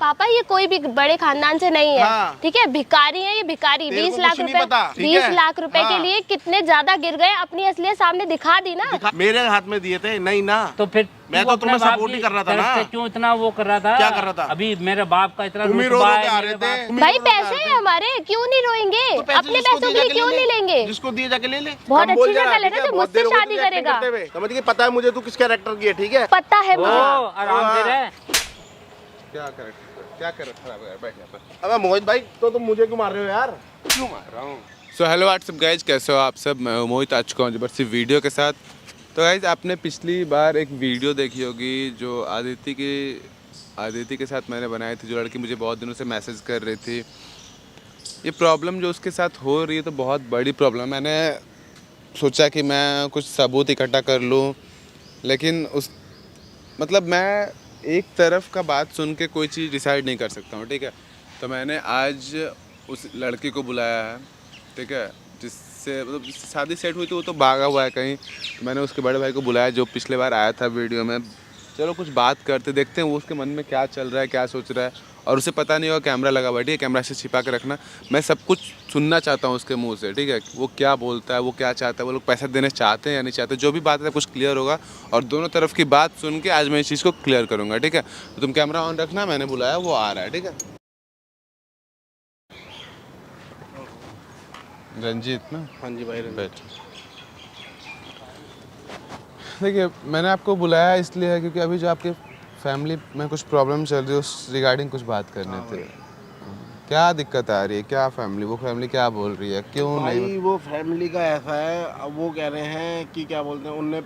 पापा ये कोई भी बड़े खानदान से नहीं है। हाँ। ठीक है, भिखारी है ये, भिखारी। 20 लाख रुपए, 20 लाख रुपए के लिए कितने ज्यादा गिर गए। अपनी असलियत सामने दिखा दी ना। मेरे हाथ में दिए थे नहीं ना, तो फिर मैं तो तुम्हें सपोर्ट ही कर रहा था ना। क्यों इतना वो कर रहा था? क्या कर रहा था? अभी मेरे बाप का इतना तुम ही रो रुतबा रो है, के आ मेरे रहे बाप- थे। भाई पैसे हैं हमारे, क्यों नहीं रोएंगे? अपने पैसों के लिए क्यों नहीं लेंगे? जिसको दिए जाके ले ले। बहुत कम बोल अच्छी जा रहा जगह है, लेना ठीक है? जो बहुत मुझसे देर हो गई शादी तुझे एक्टिंग करेगा। करते हुए। समझ गई, पता है मुझे तू किस कैरेक्टर की है, ठीक है? पता है ओ, मुझे। आराम से रह। क्या कैरेक्टर खराब है यार, बैठ यहाँ पर। अबे मोहित भाई, तो तुम मुझे क्यों मार रहे हो यार? क्यों मार रहा हूँ? सो हेलो व्हाट्सअप गाइज, कैसे हो आप सब? मैं मोहित आ चुका हूँ जबरदस्ती वीडियो के साथ। तो गाइज आपने पिछली बार एक वीडियो देखी होगी जो आदिति के साथ मैंने बनाई थी, जो लड़की मुझे बहुत दिनों से मैसेज कर रही थी। ये प्रॉब्लम जो उसके साथ हो रही है तो बहुत बड़ी प्रॉब्लम। मैंने सोचा कि मैं कुछ सबूत इकट्ठा कर लूँ, लेकिन मैं एक तरफ का बात सुन के कोई चीज़ डिसाइड नहीं कर सकता हूँ, ठीक है? तो मैंने आज उस लड़की को बुलाया है, ठीक है, जिससे शादी सेट हुई थी, वो तो भागा हुआ है कहीं। तो मैंने उसके बड़े भाई को बुलाया जो पिछले बार आया था वीडियो में। चलो कुछ बात करते, देखते हैं वो उसके मन में क्या चल रहा है, क्या सोच रहा है। और उसे पता नहीं होगा कैमरा लगा हुआ है, ठीक है? कैमरा से छिपा के रखना। मैं सब कुछ सुनना चाहता हूँ उसके मुंह से, ठीक है? वो क्या बोलता है, वो क्या चाहता है, वो लोग पैसा देने चाहते हैं या नहीं चाहते, जो भी बात है कुछ क्लियर होगा। और दोनों तरफ की बात सुन के आज मैं इस चीज़ को क्लियर करूँगा, ठीक है? तो तुम कैमरा ऑन रखना, मैंने बुलाया, वो आ रहा है, ठीक है? रंजीत ना? हाँ जी भाई, बैठ। देखिए, मैंने आपको बुलाया इसलिए है क्योंकि अभी जो आपके फैमिली में कुछ प्रॉब्लम चल रही है उस रिगार्डिंग कुछ बात करने थे। क्या दिक्कत आ रही है, क्या वो फैमिली क्या बोल रही है, क्यों भाई नहीं? वो फैमिली का ऐसा है, अब वो कह रहे हैं कि क्या बोलते हैं, उनने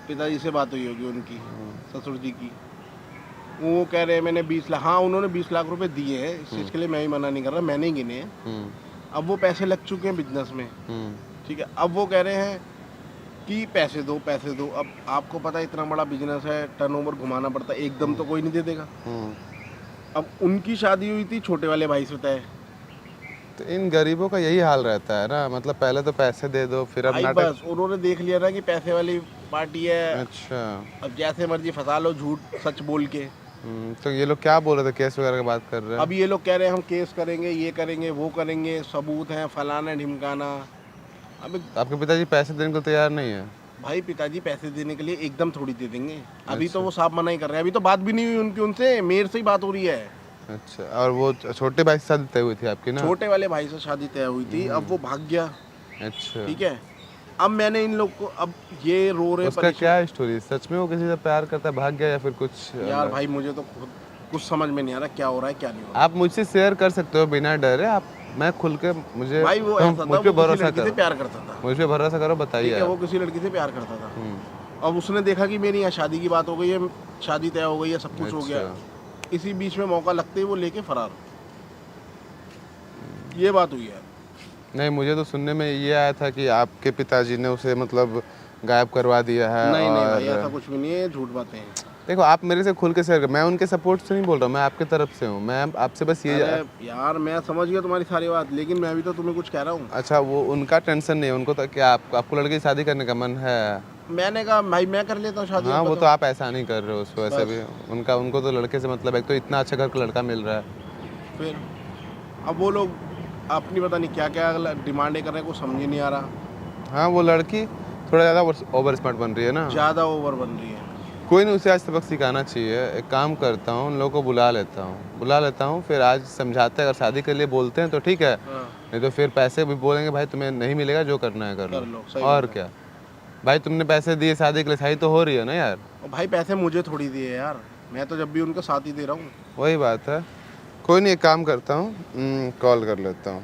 पिताजी से बात हुई होगी उनकी, ससुर जी की। वो कह रहे हैं मैंने 20 लाख, हाँ उन्होंने 20 लाख रुपए दिए हैं, इस चीज़ के लिए मैं ही मना नहीं कर रहा, मैंने ही गिने हैं। अब वो पैसे लग चुके हैं बिजनेस में, ठीक है? अब वो कह रहे हैं कि पैसे दो पैसे दो। अब आपको पता है इतना बड़ा बिजनेस है, टर्नओवर घुमाना पड़ता है, एकदम तो कोई नहीं दे देगा। अब उनकी शादी हुई थी छोटे वाले भाई से तय। तो इन गरीबों का यही हाल रहता है ना, मतलब पहले तो पैसे दे दो फिर अब भाई नाटक। बस उन्होंने देख लिया ना कि पैसे वाली पार्टी है। अच्छा। अब जैसे मर्जी फंसा लो, झूठ सच बोल के। तो ये लोग क्या बोल रहे थे, केस वगैरह की बात कर रहे हैं? अब ये लोग कह रहे हैं हम केस करेंगे, ये करेंगे, वो करेंगे, सबूत हैं, फलाना ढिमकाना। अब आपके पिताजी पैसे देने को तैयार नहीं है? भाई पिताजी पैसे देने के लिए एकदम थोड़ी दे देंगे। अभी तो वो साफ मना ही कर रहे हैं, अभी तो बात भी नहीं हुई उनकी, उनसे मेरे से ही बात हो रही है। अच्छा, और वो छोटे भाई से शादी तय हुई थी आपकी ना? छोटे वाले भाई से शादी तय हुई थी, अब वो भाग गया। अच्छा, ठीक है, अब मैंने इन लोग को, अब ये रो रहे उसका क्या स्टोरी? सच में वो किसी से प्यार करता है, भाग गया या फिर कुछ? यार भाई मुझे तो खुद कुछ समझ में नहीं आ रहा क्या हो रहा है क्या नहीं हो रहा। आप मुझसे शेयर कर सकते हो बिना डरे, आप मैं खुल के मुझे भाई वो ऐसा था, मुझ पे वो किसी भरोसा लड़की से करो, प्यार करता था। मुझ पे भरोसा करो, ठीक बताइए है, आप। वो किसी लड़की से प्यार करता था। अब उसने देखा कि मेरी यहाँ शादी की बात हो गई है, शादी तय हो गई है, सब कुछ हो गया। इसी बीच में मौका लगते ही वो लेके फरार, ये बात हुई है। नहीं, मुझे तो सुनने में ये आया था कि आपके पिताजी ने उसे मतलब गायब करवा दिया है। नहीं और... नहीं भाई ऐसा कुछ भी नहीं है, झूठ बातें हैं। देखो, आप मेरे से खुल के शेयर कर, मैं उनके सपोर्ट से नहीं बोल रहा हूँ, मैं आपके तरफ से हूँ। मैं आपसे बस ये यार मैं समझ गया तुम्हारी सारी बात, लेकिन मैं भी तो तुम्हें कुछ कह रहा हूँ। अच्छा, वो उनका टेंशन नहीं है उनको, तो क्या आपको लड़की की शादी करने का मन है? मैंने कहा भाई मैं कर लेता हूँ शादी। हाँ, वो तो आप ऐसा नहीं कर रहे हो उसको, वैसे भी उनको तो लड़के से मतलब, एक तो इतना अच्छा घर का लड़का मिल रहा है। फिर अब वो लोग अपनी पता नहीं क्या क्या डिमांडें कर रहे हैं, कुछ समझ ही नहीं आ रहा। हाँ, वो लड़की थोड़ा ज़्यादा ओवर स्मार्ट बन रही है ना, ज़्यादा ओवर बन रही है। कोई नहीं, उसे आज सबक सिखाना चाहिए। एक काम करता हूँ, उन लोगों को बुला लेता हूँ, फिर आज समझाते हैं। अगर शादी के लिए बोलते हैं तो ठीक है, नहीं तो फिर पैसे भी बोलेंगे भाई तुम्हें नहीं मिलेगा, जो करना है कर लो। और क्या भाई, तुमने पैसे दिए शादी के लिए, शादी तो हो रही है ना यार। भाई पैसे मुझे थोड़ी दिए यार, मैं तो जब भी उनका साथ ही दे रहा हूँ। वही बात है। कोई नहीं, एक काम करता हूँ, कॉल कर लेता हूँ,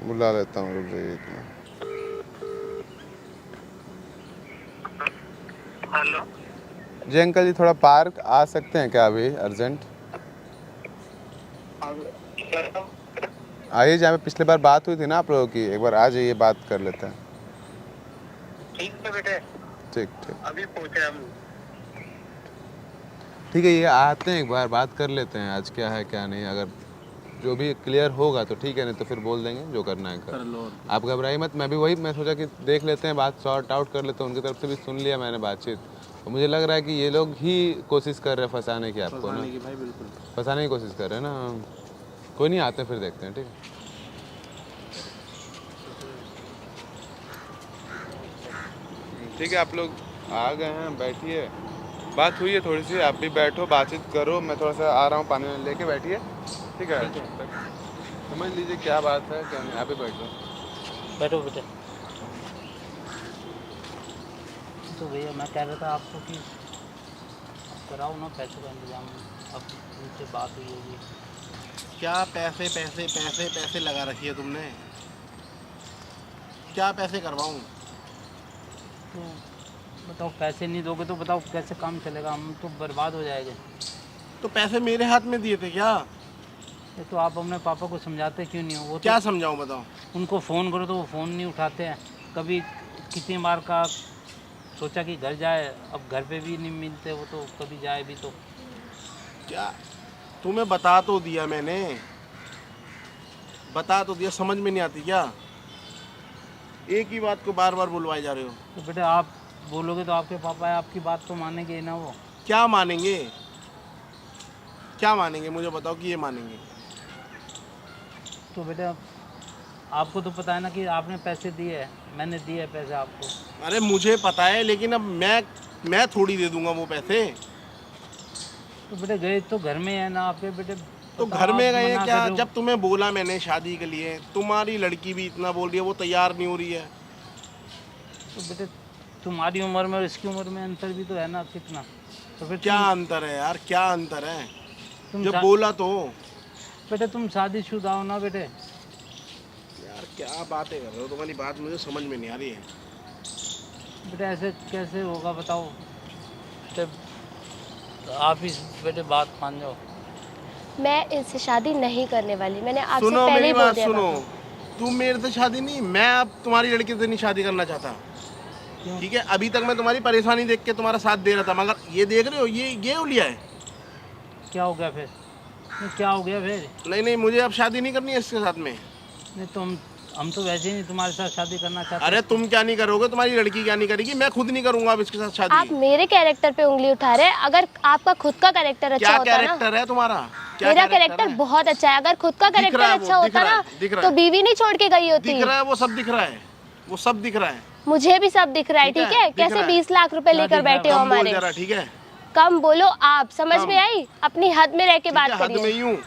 बुला लेता हूँ। रुक जाइए इतना। हेलो जी अंकल जी, थोड़ा पार्क आ सकते हैं क्या अभी अर्जेंट? आइए, जहाँ पे पिछले बार बात हुई थी ना आप लोगों की, एक बार आ जाइए, बात कर लेते हैं। ठीक है बेटे, ठीक, अभी पहुंचे हम। ठीक है, ये आते हैं, एक बार बात कर लेते हैं आज क्या है क्या नहीं। अगर जो भी क्लियर होगा तो ठीक है, नहीं तो फिर बोल देंगे जो करना है कर लो। आप घबराइए मत। मैं सोचा कि देख लेते हैं, बात सॉर्ट आउट कर लेते हैं। उनकी तरफ से भी सुन लिया मैंने बातचीत, तो मुझे लग रहा है कि ये लोग ही कोशिश कर रहे हैं फंसाने की आपको ना, फंसाने की भाई बिल्कुल। फंसाने की कोशिश कर रहे हैं ना। कोई नहीं, आते हैं फिर देखते हैं, ठीक है। ठीक है, आप लोग आ गए हैं, बैठिए। बात हुई है थोड़ी सी, आप भी बैठो, बातचीत करो। मैं थोड़ा सा आ रहा हूँ, पानी लेके बैठिए, ठीक है। समझ लीजिए क्या बात है क्या नहीं। आप भी बैठो। बैठो बेटे। तो भैया मैं कह रहा था आपको कि कराओ ना पैसे का इंतजाम, अब उनसे बात हुई होगी। क्या पैसे पैसे पैसे पैसे लगा रखी है तुमने? क्या पैसे करवाऊँ? तो बताओ, पैसे नहीं दोगे तो बताओ कैसे काम चलेगा, हम तो बर्बाद हो जाएंगे। तो पैसे मेरे हाथ में दिए थे क्या? ये तो आप अपने पापा को समझाते क्यों नहीं हो? वो क्या तो समझाऊँ बताओ? उनको फ़ोन करो तो वो फ़ोन नहीं उठाते हैं। कभी कितनी बार का सोचा कि घर जाए, अब घर पे भी नहीं मिलते वो, तो कभी जाए भी तो। क्या तुम्हें बता तो दिया मैंने, बता तो दिया, समझ में नहीं आती क्या? एक ही बात को बार बार बुलवाए जा रहे हो। तो बेटा आप बोलोगे तो आपके पापा है, आपकी बात तो मानेंगे ना वो। क्या मानेंगे? क्या मानेंगे मुझे बताओ कि ये मानेंगे? तो बेटा आपको तो पता है ना कि आपने पैसे दिए हैं, मैंने दिए हैं पैसे आपको। अरे मुझे पता है, लेकिन अब मैं थोड़ी दे दूंगा वो पैसे। तो बेटे गए तो घर में है ना आपके बेटे। तो बताओ, घर में आप गए मना क्या? कर रहे हो। जब तुम्हें बोला मैंने शादी के लिए, तुम्हारी लड़की भी इतना बोल रही है, वो तैयार नहीं हो रही है। तो बेटे तुम्हारी उम्र में और इसकी उम्र में अंतर भी तो है ना कितना। तो फिर क्या अंतर है यार, क्या अंतर है? तुम जब बोला तो बेटे तुम शादीशुदा हो ना बेटे। यार क्या बातें कर रहे हो? तुम्हारी बात मुझे समझ में नहीं आ रही है। बेटे ऐसे कैसे होगा बताओ। बेटे आप ही बेटे बात मान जाओ। मैं इनसे शादी नहीं करने वाली, मैंने आपसे सुनो पहले मेरी ही बोल बात दिया सुनो, पापा। तुम मेरे से शादी नहीं, मैं अब तुम्हारी लड़की से नहीं शादी करना चाहता। क्यों? ठीक है, अभी तक मैं तुम्हारी परेशानी देख के तुम्हारा साथ दे रहा था, मगर ये देख रहे हो, ये उलिया है। क्या हो गया फिर? नहीं, क्या हो गया फिर? नहीं, मुझे अब शादी नहीं करनी है इसके साथ में। नहीं तो हम तो वैसे ही नहीं तुम्हारे साथ शादी करना चाहते। अरे तुम क्या नहीं करोगे, तुम्हारी लड़की क्या नहीं करेगी, मैं खुद नहीं करूंगा अब इसके साथ आप शादी। मेरे कैरेक्टर पे उंगली उठा रहे हैं। अगर आपका खुद का कैरेक्टर अच्छा क्या होता ना, कैरेक्टर है तुम्हारा? क्या मेरा कैरेक्टर कैरेक्टर है? बहुत अच्छा है। अगर खुद का दिख कैरेक्टर रहा है वो, अच्छा दिख होता रहा ना, है, दिख रहा तो है। बीवी नहीं छोड़ के गई होती। दिख रहा है, वो सब दिख रहा है, वो सब दिख रहा है। मुझे भी सब दिख रहा है, ठीक ठीक है, है। दिख कैसे रहा है। 20 लाख रुपए लेकर दिख रहा है? बैठे हो कम बोल हमारे। जरा, ठीक है? कम बोलो आप, समझ कम। में आई? अपनी हद में रह के बात ठीक है, हद में करिए। ही हूँ।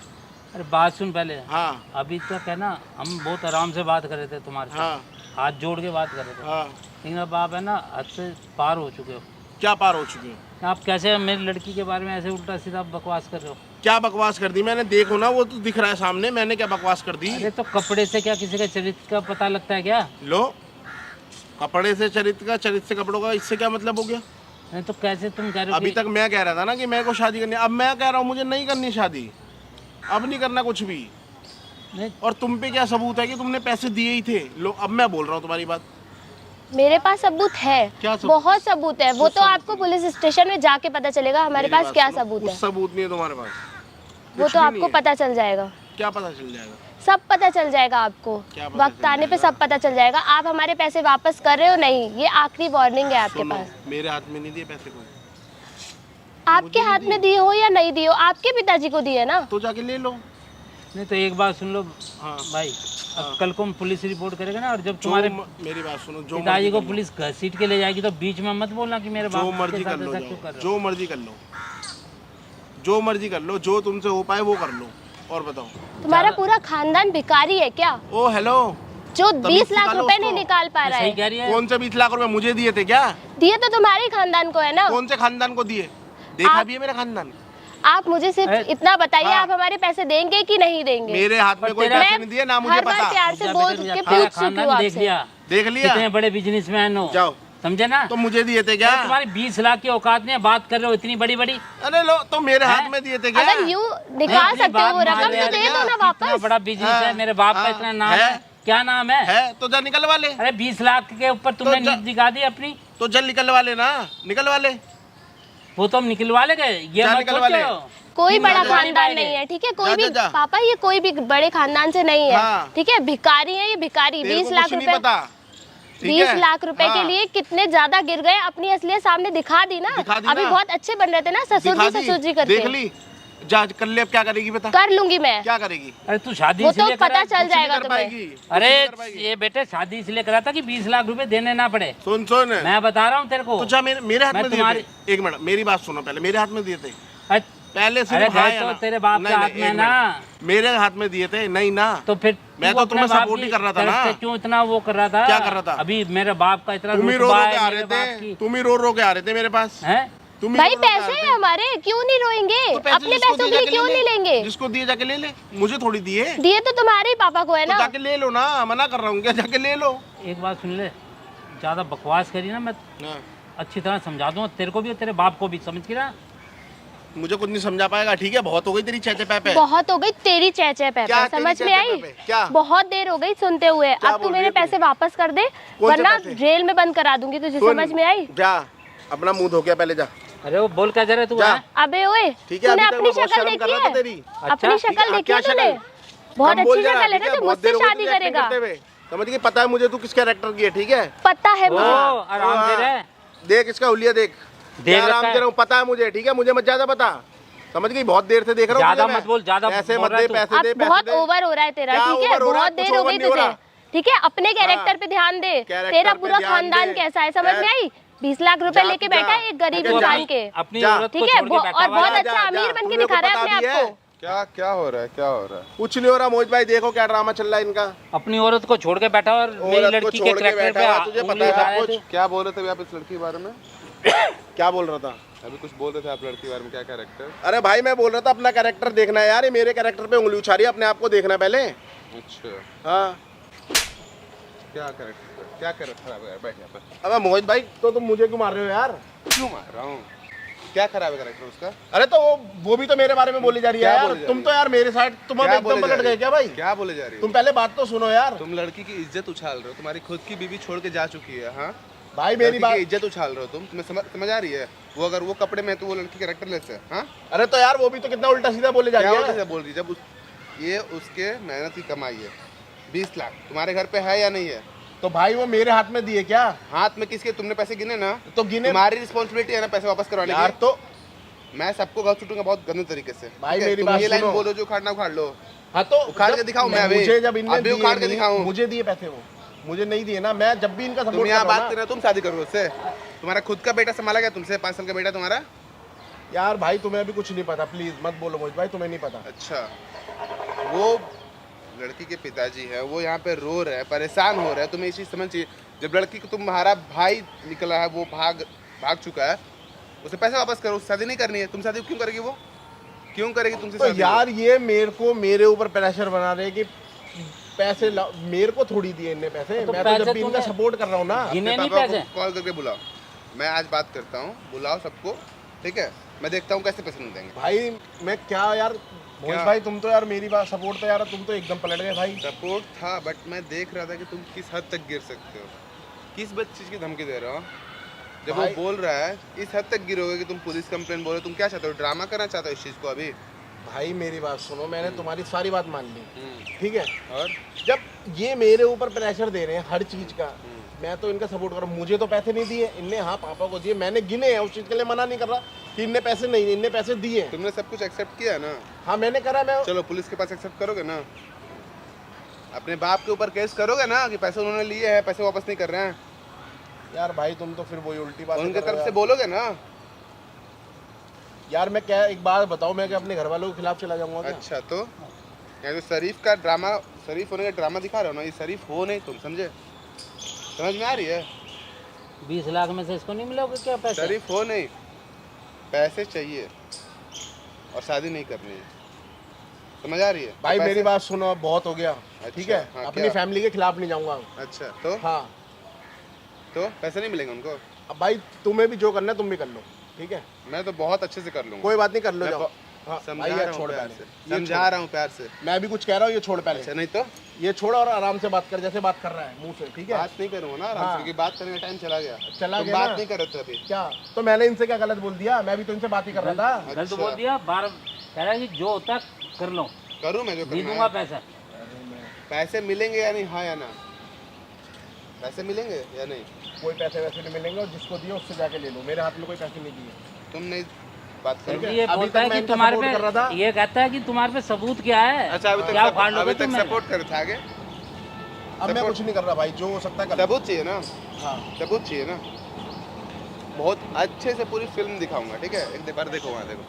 अरे बात सुन पहले। हाँ अभी तक है ना हम बहुत आराम से बात कर रहे थे तुम्हारे साथ, हाँ हाथ जोड़ के बात कर रहे थे। हाँ। लेकिन अब आप है ना हद से पार हो चुके हो। क्या पार हो चुके हो? आप कैसे मेरी लड़की के बारे में ऐसे उल्टा सीधा बकवास कर रहे हो? क्या बकवास कर दी मैंने? देखो ना, वो तो दिख रहा है सामने, मैंने क्या बकवास कर दी? अरे तो कपड़े से क्या किसी के चरित्र का पता लगता है क्या? लो, कपड़े से चरित्र का, चरित्र से कपड़ों का, इससे क्या मतलब हो गया? नहीं तो कैसे तुम कह रहे हो अभी कि तक मैं कह रहा था ना कि मेरे को शादी करनी है, अब मैं कह रहा हूँ मुझे नहीं करनी शादी, अब नहीं करना कुछ भी। नहीं और तुम पे क्या सबूत है कि तुमने पैसे दिए ही थे? लो, अब मैं बोल रहा हूँ तुम्हारी बात। मेरे पास सबूत है, क्या सबूत? बहुत सबूत है। वो तो आपको पुलिस स्टेशन में जाके पता चलेगा हमारे मेरी पास बात क्या सुनो, सबूत कुछ है। सबूत नहीं है तुम्हारे पास। वो कुछ तो भी आपको नहीं है। पता चल जाएगा, क्या पता चल जाएगा? सब पता चल जाएगा आपको। क्या पता वक्त चल आने पे जाएगा? सब पता चल जाएगा। आप हमारे पैसे वापस कर रहे हो नहीं, ये आखिरी वार्निंग है आपके सुनो, पास। मेरे हाथ में नहीं दिए पैसे कोई, आपके हाथ में दिए हो या नहीं दिए हो, आपके पिताजी को दिए ना। तो जाके ले लो। नहीं तो एक बात सुन लो हाँ भाई, अब कल को हम पुलिस रिपोर्ट करेंगे ना, और जब जो तुम्हारे मेरी बात सुनो, जो पिताजी मर्जी को कर लो, पुलिस घसीट के ले जाएगी तो बीच में मत बोलना कि मेरे जो बाप के मर्जी साथ कर लो, ऐसा क्यों कर रहे हो। जो मर्जी कर लो, जो मर्जी कर लो, जो तुमसे हो पाए वो कर लो। और बताओ, तुम्हारा पूरा खानदान भिखारी है क्या, ओ हेलो, जो तमीज 20 लाख निकालो रुपए उसको। नहीं निकाल पा रहा सही है। कह रही है। कौन से 20 लाख रुपए मुझे दिए थे क्या? दिए तो तुम्हारे खानदान को है ना। कौन से खानदान को दिए? देखा भी है मेरा खानदान? आप मुझे सिर्फ अरे, इतना बताइए, हाँ। आप हमारे पैसे देंगे कि नहीं देंगे। मेरे हाथ में और कोई तेरा- पैसे नहीं दिए ना, मुझे हर बार पता। प्यार से जा बोल बेटे, के जा, पूछ तेरा चुकी हूँ खानदान देख आपसे। लिया, देख लिया? कितने बड़े बिजनेसमैन हो, जाओ, समझे ना। तो मुझे दिए थे क्या? अरे तुम्हारी 20 लाख की औकात नहीं है, बात कर रहे हो इतनी बड़ी बड़ी। अरे लो, तो मेरे हाथ में दिए थे क्या? अगर यूँ निकाल अपनी सकते बात हो रकम मान तो ले, दे दो ना इतना वापस। बड़ा बिजनेस है, मेरे बाप का हाँ, इतना नाम है। है। क्या नाम है? तो जा निकलवा ले, अरे 20 लाख के ऊपर तुमने जा- नींद दिखा दी अपनी। तो जल निकलवा ले ना, निकलवा ले। वो तो हम निकलवा ले गए, ये जा मत निकलवा ले। सोचो। कोई बड़ा निकलवा खानदान ले। नहीं है, ठीक है। कोई जा, भी जा, जा। पापा, ये कोई भी बड़े खानदान से नहीं है, हाँ। ठीक है। भिखारी है ये, भिखारी। तेरे 20 को लाख कुछ नहीं रुपए। पता, ठीक 20 है? लाख रुपए के हाँ। लिए कितने ज्यादा गिर गए, अपनी असलियत सामने दिखा दी ना। दिखा दी अभी ना। बहुत अच्छे बन रहे थे ना, दिखा दी, ससुर जी देख करके। ली, जा कर ले, अब क्या करेगी बता, कर लूंगी मैं, क्या करेगी? अरे तू शादी वो तो इसलिए पता करा, चल कुछ नहीं जाएगा कर तुम्हें। पाएगी, कुछ अरे नहीं कर पाएगी। ये बेटे शादी इसलिए करा था कि 20 लाख रुपए देने ना पड़े। सुन मैं बता रहा हूँ तेरे को। तो जा मेरे हाथ मैं में दिए तुम्हारी- थे। एक मिनट, मेरी बात सुनो पहले, मेरे हाथ में दिए थे अरे पहले अरे सिर्फ हाँ भाई या तो ना? तेरे बाप नहीं, के हाथ नहीं, में एक ना, मिनट। मेरे हाथ में दिए थे नहीं ना, तो फिर मैं तू तो अपने तुम्हें बाप सपोर्ट ही की कर रहा था तरफ ना। से क्यों इतना वो कर रहा था? क्या कर रहा था? अभी मेरे बाप का इतना तुम ही रो रुतबा रो है के आ मेरे रहे बाप थे, की। तुम ही रो रो के आ रहे थे मेरे पास, हैं? तुम ही भाई रो रो के आ पैसे रहे हैं थे। हमारे, क्यों नहीं रोएंगे? तो पैसे अपने जिसको पैसों दिए के लिए जाके क्यों ले नहीं ले। लेंगे? जिसको दिए जाके ले ले, मुझे थोड़ी दिए। दिए तो तुम्हारे ही पापा को है तो ना। जाके ले लो ना, मना कर रहा हूँ क्या, जाके ले लो। एक बात सुन ले, ज्यादा बकवास करी ना मैं हाँ, अच्छी तरह समझा दूँ तेरे को भी और तेरे बाप को भी, समझ के ना। मुझे कुछ नहीं समझा पाएगा, ठीक है? बहुत हो गई तेरी चेचे पैपे। बहुत हो गई तेरी चेचे पे, क्या तेरी समझ में चेचे आई? पे? क्या? बहुत देर हो गई सुनते हुए। क्या अब तू बोल रही मेरे है तू? पैसे वापस कर दे, कौन से वरना पैसे? जेल में बंद करा दूंगी तुझे, सुन, समझ में आई? जा अपना मुंह धो के पहले जा। अरे वो बोल क्या जा रहा तू? जा। हैं? अबे ओए, ठीक है, तूने अभी तक अपनी मैं बहुत शक्ल शर्म कर देखी रहा था है? तेरी। अपनी अच्छा, शक्ल देखी क्या है तूने? शक्ल? बहुत कम बोल अच्छी जरा, शक्ल है ठीक ना, तो बहुत मुझसे देर हो गई शादी तुझे acting करेगा। करते हुए। समझ गई, पता है मुझे तू किस कैरेक्टर की है, ठीक है? पता है ओ, मुझे। आराम से रह। देख इसका हुलिया देख, देख आराम रखा से है। रहूं, पता है मुझे, ठीक है? मुझे मत ज्यादा बता, समझ गई? बहुत देर से देख रहा हूँ ज्यादा तुझे मैं। मत बोल, ज्यादा पैसे बोल मत रहा दे, है तू। पैसे दे, अब पैसे बहुत दे। ओवर हो रहा है तेरा, क्या ठीक है? over हो रहा है? बहुत देर कुछ हो over गई नहीं हो तुझे, रहा। ठीक है? अपने कैरेक्टर हाँ। पे ध्यान दे। कैरेक्टर तेरा पे पूरा ध्यान खानदान दे। कैसा है, समझ में आई? 20 लाख रुपए जा, लेके जा। बैठा है एक गरीब जा, इंसान के, अपनी जा। औरत को ठीक है? छोड़ के बैठा और हुआ बहुत है। जा, अच्छा जा, अमीर बन के तुमने दिखा को रहा है पता अपने भी आप है? को। क्या क्या हो रहा है, क्या हो रहा है? कुछ नहीं हो रहा मोहित भाई, देखो क्या ड्रामा चल रहा है इनका। अपनी औरत को छोड़ के बैठा और मेरी औरत को लड़की के छोड़ के कैरेक्टर बैठा हुआ, तुझे पे पता उंगली है उठाया सब तू। कुछ। क्या बोल रहे थे आप इस लड़की के बारे में? क्या बोल रहा था? अभी कुछ बोल रहे थे आप लड़की के बारे में, क्या कैरेक्टर? अरे भाई मैं बोल रहा था अपना कैरेक्टर देखना है यार, ये मेरे कैरेक्टर पे उंगली उछा रही है, अपने आप को देखना पहले। अच्छा, हाँ, क्या कैरेक्टर, क्या कैरेक्टर खराब है यार? बैठ यहाँ पर। अबे मोहित भाई तो तुम मुझे क्यों मार रहे हो यार? क्यों मार रहा हूँ? क्या खराब है कैरेक्टर उसका? अरे तो वो भी तो मेरे बारे में बोली जा रही है क्या यार। बोली जा तुम रही तो यार मेरे साइड, तुम अब क्या एकदम बोले जा पलट रही गए है? क्या भाई? क्या बोले जा रही तुम है? पहले बात तो सुनो यार। तुम लड़की की इज्जत उछाल रहे हो, तुम्हारी खुद की बीवी छोड़ के जा चुकी है। हाँ, भाई मेरी लड़की बात, की इज्जत उछाल रहे हो तुम, तुम्हें समझ आ रही है? वो अगर वो कपड़े में है तो वो लड़की कैरेक्टर लेस है। हाँ, अरे तो यार वो भी तो कितना उल्टा सीधा बोले जा क्या रही उल्टे है। से बोल रही है? जब ये उसके मेहनत की कमाई है। 20 लाख तुम्हारे घर पे है या नहीं है? तो भाई वो मेरे हाथ में दिए क्या? हाथ में किसके? तुमने पैसे गिने ना, तो गिने तुम्हारी रिस्पॉन्सिबिलिटी है ना पैसे वापस करवाने यार। की। तो मैं सबको घर छूटूंगा बहुत गंदे तरीके से। भाई ठीक है? मेरी तुम बात ये लाइन सुनो। बोलो जो उखाड़ना उखाड़ लो। हाँ तो उखाड़ के जब- दिखाऊं मैं अभी? मुझे जब इनने अभी उखाड़ के दिए दिखाऊं? मुझे दिए पैसे, वो मुझे नहीं दिए ना, मैं जब भी इनका तुम सपोर्ट यहाँ कर बात रहा कर हूं रहे हो, तुम शादी करो उससे? तुम्हारा खुद का बेटा संभाला गया तुमसे? 5 साल का बेटा तुम्हारा? ना यार। भाई तुम्हें अभी कुछ नहीं पता, प्लीज मत बोलो मोहित भाई, तुम्हें नहीं पता। अच्छा, वो लड़की के पिताजी है, वो यहाँ पे रो रहे हैं, परेशान हो रहे हैं। तुम्हें ये चीज़ समझ चाहिए। जब लड़की को तुम्हारा भाई निकला है, वो भाग चुका है, उसे पैसे वापस करो। शादी नहीं करनी है, तुम शादी क्यों करेगी? वो क्यों करेगी तुमसे तो शादी? यार ये मेरे ऊपर प्रेशर बना रहे कि पैसे मेरे को थोड़ी दिए इनने पैसे। तो मैं तो पैसे जब भी इनका तूने सपोर्ट कर रहा हूँ ना। गिने अपने नहीं पापा को पैसे? कॉल करके बुलाओ, मैं आज बात करता हूँ। बुलाओ सबको, ठीक है? मैं देखता हूँ कैसे पैसे नहीं देंगे। भाई मैं क्या यार मोहित क्या? भाई, तुम तो यार मेरी बात सपोर्ट पे यार तुम तो एकदम पलट गए भाई। सपोर्ट था, बट मैं देख रहा था कि तुम किस हद तक गिर सकते हो। किस चीज़ की धमकी दे रहे हो? जब वो भाई- बोल रहा है इस हद तक गिरोगे कि तुम पुलिस कंप्लेंट बोलो, तुम क्या चाहते हो? ड्रामा करना चाहते हो इस चीज़ को अभी? भाई मेरी बात सुनो, मैंने तुम्हारी सारी बात मान ली, ठीक है? और जब ये मेरे ऊपर प्रेशर दे रहे हैं हर चीज का, मैं तो इनका सपोर्ट कर रहा हूँ। मुझे तो पैसे नहीं दिए इनने, हाँ पापा को दिए, मैंने गिने हैं, उस चीज के लिए मना नहीं कर रहा कि इनने पैसे नहीं, इनने पैसे दिए। तुमने सब कुछ एक्सेप्ट किया ना? हाँ मैंने करा। मैं चलो पुलिस के पास एक्सेप्ट करोगे ना? अपने बाप के ऊपर केस करोगे ना कि पैसे उन्होंने लिए हैं, पैसे वापस नहीं कर रहे हैं? यार भाई तुम तो फिर वही उल्टी बात उनके कर रहे हो तरफ से यार। बोलोगे ना? यार मैं क्या, एक बात बताओ, मैं क्या अपने घर वालों के खिलाफ चला जाऊंगा क्या? अच्छा, तो ये जो शरीफ का ड्रामा, शरीफ होने का ड्रामा दिखा रहे हो ना, ये शरीफ हो नहीं, तुम समझे? समझ में आ रही है? 20 लाख में से इसको नहीं मिलोगे क्या पैसे? शरीफ हो नहीं, पैसे चाहिए और शादी नहीं करनी है। समझ आ रही है? भाई तो मेरी पैसे- बात सुनो, अब बहुत हो गया, ठीक है? हाँ, अपनी क्या? फैमिली के खिलाफ नहीं जाऊंगा। अच्छा, तो हाँ पैसे नहीं मिलेंगे उनको? अब भाई तुम्हें भी जो करना है तुम भी कर लो, ठीक है? मैं तो बहुत अच्छे से कर लूंगा। कोई बात नहीं, कर लो मैं जाओ। ब- हाँ समझा भाई रहा यार हूँ छोड़ प्यार पहले, से, ये समझा छोड़। रहा हूँ प्यार से। मैं भी कुछ कह रहा हूँ, ये छोड़ पहले। अच्छा, नहीं तो ये छोड़ और आराम से बात कर, जैसे बात कर रहा है मुंह से, ठीक है? बात नहीं करूँगा ना आराम हाँ। से, क्योंकि बात करने का टाइम चला गया। चला तुम गया बात ना? नहीं कर रहे थे अभी। क्या तो मैंने इनसे क्या गलत बोल दिया? मैं भी तो इनसे बात ही कर रहा था। गलत अच्छा। बोल दिया। बार कह रहा है कि जो होता कर लो, करूँ मैं जो दे करना दूंगा है? पैसा। पैसे मिलेंगे या नहीं, हाँ या ना? पैसे मिलेंगे या नहीं? कोई पैसे वैसे नहीं मिलेंगे और जिसको दिए उससे जाके ले लो, मेरे हाथ में कोई पैसे नहीं दिए। तुम नहीं बात सर करोगे? जी, ये अभी बोलता तक है मैं कि इनका तुम्हारे support कर रहा था। पे ये कहता है कि तुम्हारे पे सबूत क्या है? अच्छा अभी क्या तक उखाड़ लोगे अभी तक तुम? सपोर्ट कर था आगे? अब मैं कुछ नहीं कर रहा भाई, जो हो सकता है कर। सबूत चाहिए ना? हाँ सबूत चाहिए ना? बहुत अच्छे से पूरी फिल्म दिखाऊंगा, ठीक है? एक बार देखो वहाँ देखो,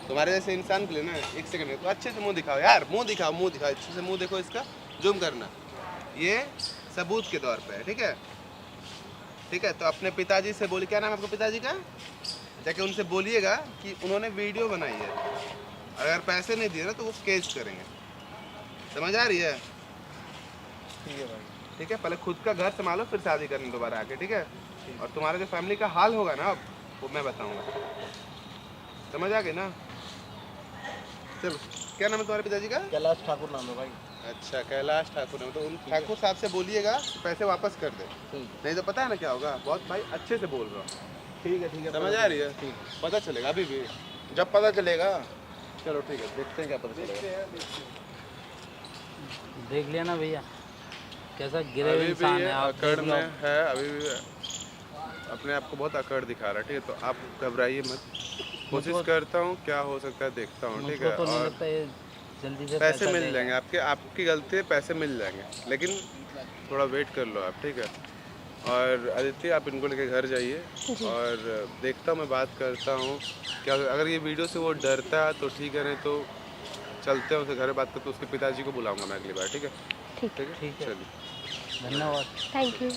तुम्हारे जैसे इंसान के लिए ना 1 सेकंड तो अच्छे से मुंह दिखाओ यार, मुंह दिखाओ, मुंह दिखाओ, अच्छे से मुंह देखो, इसका जूम करना। ये सबूत के तौर पे है, ठीक है? ठीक है, तो अपने पिताजी से बोलिए, क्या नाम है आपके पिताजी का? जाके उनसे बोलिएगा कि उन्होंने वीडियो बनाई है, अगर पैसे नहीं दिए ना तो वो केस करेंगे, समझ आ रही है? ठीक है भाई। ठीक है, पहले खुद का घर संभालो फिर शादी करनी दोबारा आके, ठीक है? और तुम्हारा जो फैमिली का हाल होगा ना अब वो मैं बताऊंगा, समझ आ गई ना? चलो, क्या नाम है तुम्हारे पिताजी का? कैलाश ठाकुर नाम है भाई। अच्छा, कैलाश ठाकुर है, तो उन ठाकुर साहब से बोलिएगा कि पैसे वापस कर दे, नहीं तो पता है ना क्या होगा? बहुत भाई अच्छे से बोल रहा हूँ, ठीक है समझ आ रही है? पता चलेगा अभी भी, जब पता चलेगा। चलो ठीक है, देखते हैं क्या पता चलेगा। देख लिया ना भैया, कैसा गिरे हुए अभी भी इंसान ये है। आप अकड़ देख लो। में है, अभी भी अपने आप को बहुत अकड़ दिखा रहा है, ठीक है? तो आप घबराइए मत, कोशिश करता हूँ, क्या हो सकता है देखता हूँ, ठीक मुझको है? तो नहीं और लगता ये जल्दी से पैसे मिल देगा। जाएंगे आपके, आपकी गलती है, पैसे मिल जाएंगे, लेकिन थोड़ा वेट कर लो आप, ठीक है? और आदित्य आप इनको लेके घर जाइए और देखता हूँ, मैं बात करता हूँ क्या, अगर ये वीडियो से वो डरता है तो ठीक है, नहीं तो चलते हैं उसके घर में बात करते, उसके पिताजी को बुलाऊंगा मैं अगली बार, ठीक है? ठीक ठीक है। चलिए। धन्यवाद। Thank you.